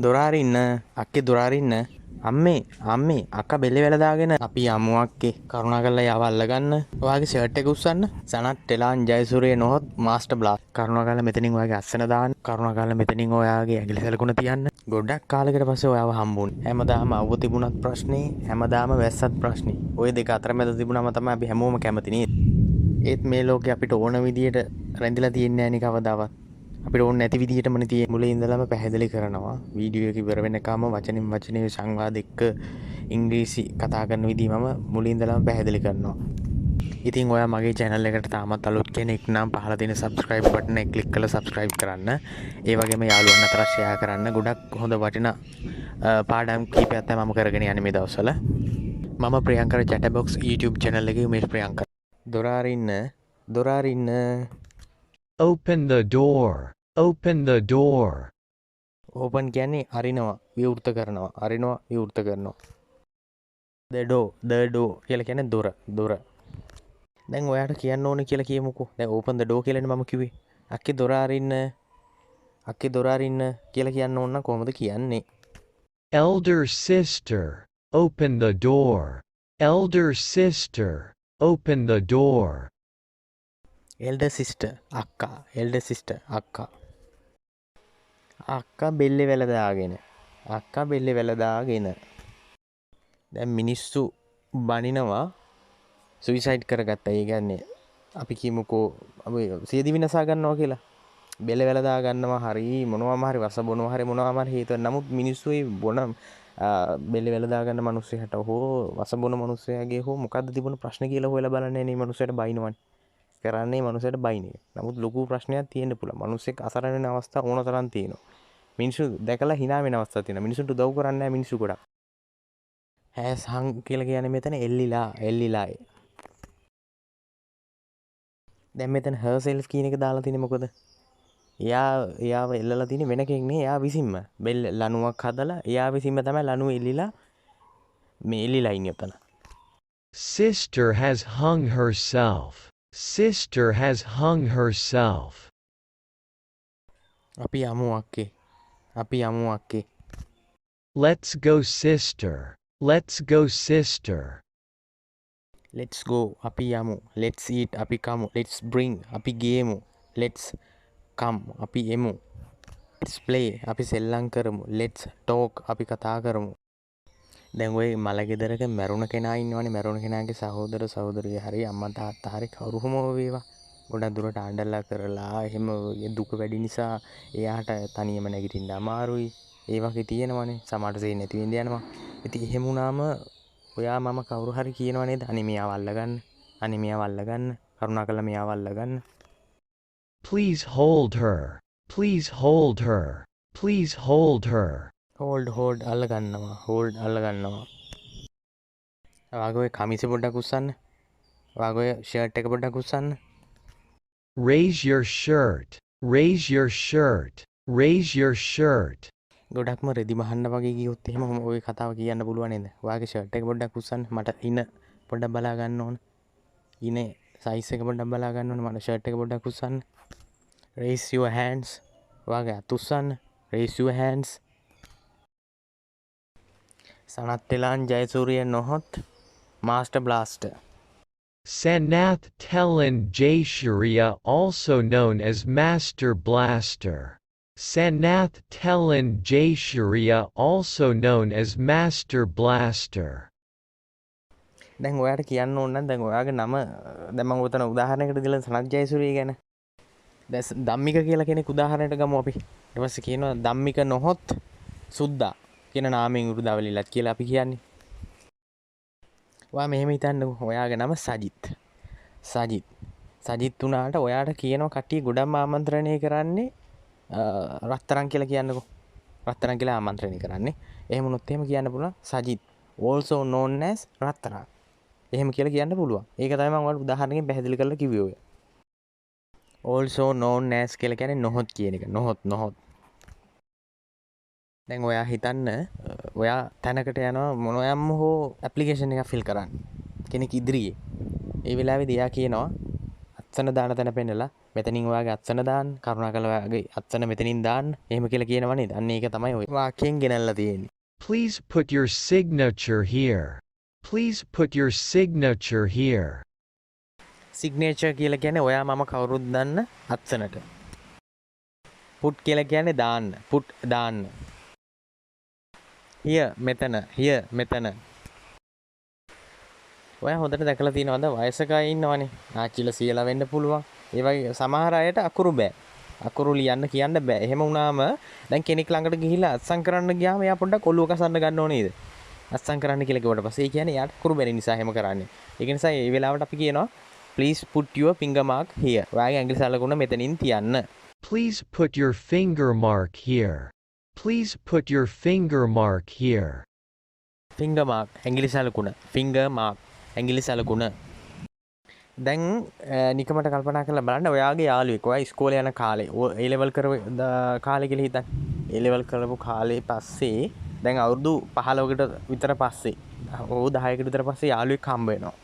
දොරාරින්න අක්කේ දොරාරින්න අම්මේ අක්කා බෙල්ලේ වැල දාගෙන අපි යමු අක්කේ කරුණාකරලා යව අල්ලගන්න. ඔයාගේ ෂර්ට් එක උස්සන්න. සනත් ටෙලාන් ජයසූරිය නොහොත් මාස්ටර් බ්ලාස්ට්. කරුණාකරලා මෙතනින් ඔයාගේ අස්සන දාන්න. කරුණාකරලා මෙතනින් ඔයාගේ ඇඟිලි සලකුණ තියන්න. ගොඩක් කාලෙකට පස්සේ ඔයාව හම්බුනේ. හැමදාම අවුව තිබුණත් ප්‍රශ්නේ, හැමදාම වැස්සත් ප්‍රශ්නේ. ওই දෙක අතරමැද තිබුණාම තමයි අපි හැමෝම කැමති නේද? ඒත් මේ ලෝකේ අපිට ඕන විදියට රැඳිලා තියන්නේ නැහැ නේ කවදාවත්. අපිට ඕන නැති විදිහටමනේ තියෙන්නේ. මුලින් ඉඳලම පැහැදිලි කරනවා. වීඩියෝ එක ඉවර වෙනකම් වචනින් වචනේ සංවාද එක්ක ඉංග්‍රීසි කතා කරන විදිහ මම මුලින් ඉඳලම පැහැදිලි කරනවා. ඉතින් ඔයා මගේ channel එකට තාමත් අලුත් කෙනෙක් නම් පහළ තියෙන subscribe button එක click කරලා subscribe කරන්න. ඒ වගේම යාළුවන් අතර share කරන්න. ගොඩක් හොඳ වටිනා පාඩම් කීපයක් තමයි මම කරගෙන යන්නේ මේ දවස්වල. මම ප්‍රියංකර chatterbox YouTube channel එකේ උමේෂ් ප්‍රියංකර. දොරාරින්න Open the door. Open the door. Open කියන්නේ අරිනවා විවෘත කරනවා අරිනවා විවෘත කරනවා. the door කියලා කියන්නේ දොර. දැන් ඔයාට කියන්න ඕනේ කියලා කියමුකෝ. දැන් open the door කියලානේ මම කිව්වේ. අක්කේ දොර අරින්න කියලා කියන්න ඕන නම් කොහොමද කියන්නේ? Elder sister, open the door. Elder sister, open the door. elder sister අක්කා බෙල්ලේ වැල දාගෙන දැන් මිනිස්සු බනිනවා සුයිසයිඩ් කරගත්තා. ඒ කියන්නේ අපි කියමුකෝ අපි සියදිවි විනාශ ගන්නවා කියලා. බෙල්ල වැල දා ගන්නවා හරි මොනවාම හරි වස බොනවා හරි මොනවාම හරි හේතුව. නමුත් මිනිස්සු ඒ බොන බෙල්ල වැල දා ගන්න මිනිස්සුන්ට හෝ වස බොන මිනිස්සයාගේ හෝ මොකද්ද තිබුණ ප්‍රශ්න කියලා හොයලා බලන්නේ නේ මිනිස්සුන්ට බයිනවනේ. කරන්නේ මිනිස්සුන්ට බයින එක. නමුත් ලොකු ප්‍රශ්නයක් තියෙන්න පුළුවන්. මිනිස්සෙක් අසරණ වෙන අවස්ථා ඕන තරම් තියෙනවා. මිනිස්සු දැකලා hina වෙන අවස්ථා තියෙනවා. මිනිස්සුන්ට උදව් කරන්නේ නැහැ මිනිස්සු ගොඩක්. හැස් හං කියලා කියන්නේ මෙතන එල්ලිලා. දැන් මෙතන herself කියන එක දාලා තියෙන්නේ මොකද? එයාව එල්ලලා තියෙන්නේ වෙන කෙනෙක් නේ. එයා විසින්ම බෙල් ලණුවක් හදලා එයා විසින්ම තමයි ලණුව එල්ලිලා මේ එල්ලිලා ඉන්නේ එතන. Sister has hung herself. Sister has hung herself. අපි යමු අක්කේ. Let's go sister. Let's go sister. Let's go අපි යමු. Let's eat අපි කමු. Let's bring අපි ගේමු. Let's come අපි එමු. Let's play අපි සෙල්ලම් කරමු. Let's talk අපි කතා කරමු. දැන් ඔය මල ගෙදරක මැරුණ කෙනා ඉන්නවනේ. මැරුණ කෙනාගේ සහෝදර සහෝදරිය හරි අම්මා තාත්තා හරි කවුරු හම වේවා. ගොඩක් දුරට ආණ්ඩලා කරලා එහෙම දුක වැඩි නිසා එයාට තනියම නැගිටින්න අමාරුයි. ඒ වගේ තියෙනවනේ. සමහරට සෙයි නැති වෙන්න යනවා. ඉතින් එහෙම වුණාම ඔයා මම කවුරු හරි කියනවා නේද? අනේ මෙයාව අල්ලගන්න. කරුණාකරලා මෙයාව අල්ලගන්න. Please hold her. Please hold her. Please hold her. hold අල්ලගන්නවා. ඔයාගේ ඔය කමිස පොඩ්ඩක් උස්සන්න. ඔයාගේ ඔය ෂර්ට් එක පොඩ්ඩක් උස්සන්න. Raise your shirt. Raise your shirt. Raise your shirt. ගොඩක්ම රෙදි මහන්න වගේ ගියොත් එහෙම ඔය කතාව කියන්න පුළුවන් නේද? ඔයාගේ ෂර්ට් එක පොඩ්ඩක් උස්සන්න. මට ඉන පොඩ්ඩක් බලා ගන්න ඕන. ඉනේ සයිස් එක පොඩ්ඩක් බලා ගන්න ඕන. මට ෂර්ට් එක පොඩ්ඩක් උස්සන්න. Raise your hands. ඔයාගේ අත උස්සන්න. Raise your hands. Sanath ටෙලාන් Jayasuriya නොහොත් master blaster. Sanath Telan Jaysuriya, also known as Master Blaster. Sanath Telan Jaysuriya, also known as Master Blaster. දැන් ඔයාට කියන්න ඕන නම් දැන් ඔයාගේ නම දැන් මම උතන උදාහරණයකට දීලා සනත් ජයසූරිය ගැන. දැන් ධම්මික කියලා කෙනෙක් උදාහරණයකට ගමු අපි. ඊට පස්සේ කියනවා ධම්මික නොහොත් සුද්දා කියන නාමයෙන් උරුදාවලිලත් කියලා අපි කියන්නේ. ඔයා මෙහෙම හිතන්නකෝ. ඔයාගේ නම සජිත් උනාට ඔයාට කියනවා කට්ටිය ගොඩක්ම ආමන්ත්‍රණය කරන්නේ රත්තරන් කියලා කියන්නකෝ. රත්තරන් කියලා ආමන්ත්‍රණය කරන්නේ. එහෙම වුණොත් එහෙම කියන්න පුළුවන් සජිත් also known as රත්තරන්. එහෙම කියලා කියන්න පුළුවන්. ඒක තමයි මම ඔයාලට උදාහරණකින් පැහැදිලි කරලා කිව්වේ ඔය. also known as කියලා කියන්නේ නොහොත් කියන එක. නොහොත්. දැන් ඔයා හිතන්න ඔයා තැනකට යනවා මොනයම් හෝ ඇප්ලිකේෂන් එකක් ෆිල් කරන්න. කෙනෙක් ඉදිරියේ. ඒ වෙලාවේදී එයා කියනවා අත්සන දාන තැන පෙන්නලා මෙතනින් ඔයාගේ අත්සන දාන්න, කරුණාකරලා ඔයාගේ අත්සන මෙතනින් දාන්න. එහෙම කියලා කියනවා නේද? අන්න ඒක තමයි ඔය වාක්‍යයෙන් ගෙනල්ලා තියෙන්නේ. Please put your signature here. Please put your signature here. Signature කියලා කියන්නේ ඔයා මම කවුරුත් දන්න අත්සනට. put කියලා කියන්නේ දාන්න. put දාන්න. here මෙතන. ඔයා හොඳට දැකලා තියෙනවද වයසක අය ඉන්නවනේ. ආච්චිලා සීයලා වෙන්න පුළුවන්. ඒ වගේ සමහර අයට අකුරු බෑ. අකුරු ලියන්න කියන්න බෑ. එහෙම වුණාම දැන් කෙනෙක් ළඟට ගිහිල්ලා අත්සන් කරන්න ගියාම එයා පොඩ්ඩක් ඔළුව කසන්න ගන්න ඕනේ නේද? අත්සන් කරන්න කියලා කිව්වට පස්සේ ඒ කියන්නේ එයාට අකුරු බැරි නිසා එහෙම කරන්නේ. ඒක නිසා මේ වෙලාවට අපි කියනවා please put your finger mark here. ඔයාගේ ඇඟිලි සලකුණ මෙතනින් තියන්න. Please put your finger mark here. Please put your finger mark here. finger mark ඇඟිලි සලකුණ. finger mark ඇඟිලි සලකුණ. දැන් නිකමට කල්පනා කරලා බලන්න ඔයාගේ යාළුවෙක් ඔයා ඉස්කෝලේ යන කාලේ A level කරව කාලේ කියලා හිතන්න. A level කරපු කාලේ පස්සේ දැන් අවුරුදු 15කට විතර පස්සේ ඕ 10කට විතර පස්සේ යාළුවෙක් හම්බ වෙනවා.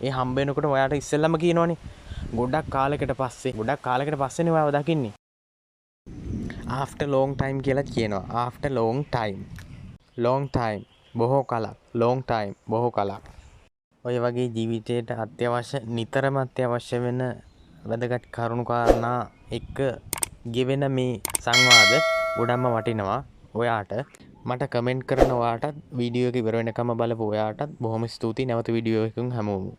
ඒ හම්බ වෙනකොට ඔයාට ඉස්සෙල්ලම කියනවනේ ගොඩක් කාලයකට පස්සේනේ ඔයාව දකින්නේ. after long time කියලා කියනවා. after long time බොහෝ කලක්. long time බොහෝ කලක්. ඔය වගේ ජීවිතයට අත්‍යවශ්‍ය නිතරම අත්‍යවශ්‍ය වෙන වැදගත් කරුණු කාරණා එක්ක ගෙවෙන මේ සංවාද ගොඩක්ම වටිනවා ඔයාට. මට කමෙන්ට් කරන ඔයාටත් වීඩියෝ එක ඉවර වෙනකම් බලපු ඔයාටත් බොහොම ස්තුතියි. නැවත වීඩියෝ එකකින් හමුවෙමු.